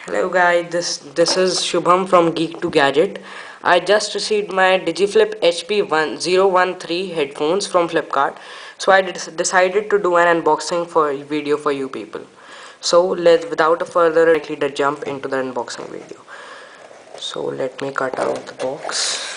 Hello guys, this is Shubham from Geek to Gadget. I just received my digiflip hp013 headphones from Flipkart, so I decided to do an unboxing video for you people. So without a further ado, to jump into the unboxing video. So let me cut out the box.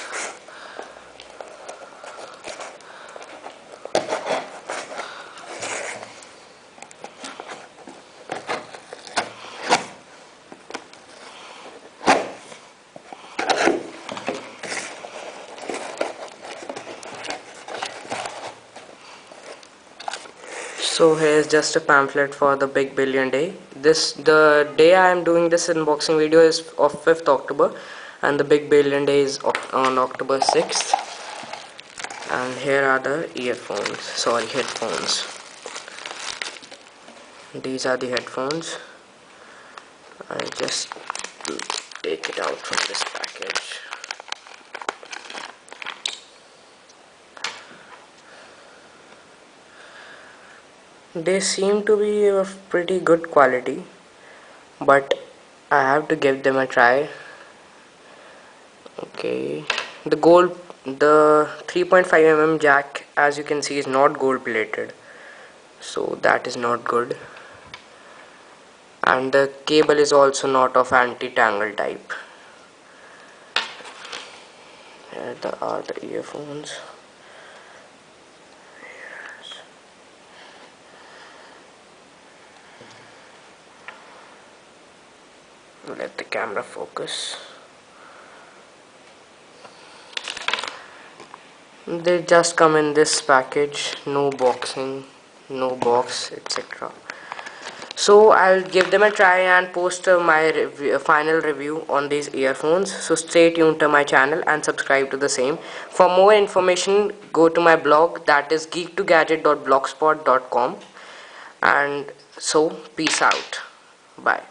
So here's just a pamphlet for the Big Billion Day. The day I am doing this unboxing video is of 5th October, and the Big Billion Day is on October 6th. And here are the headphones. These are the headphones. I'll just take it out from this package. They seem to be of pretty good quality, but I have to give them a try. Okay, the 3.5 mm jack, as you can see, is not gold plated, so that is not good. And the cable is also not of anti-tangle type. Here are the earphones. Let the camera focus. They just come in this package, no boxing, no box, etc. So I'll give them a try and post my final review on these earphones. So stay tuned to my channel and subscribe to the same. For more information, go to my blog, that is geek2gadget.blogspot.com. And so peace out. Bye.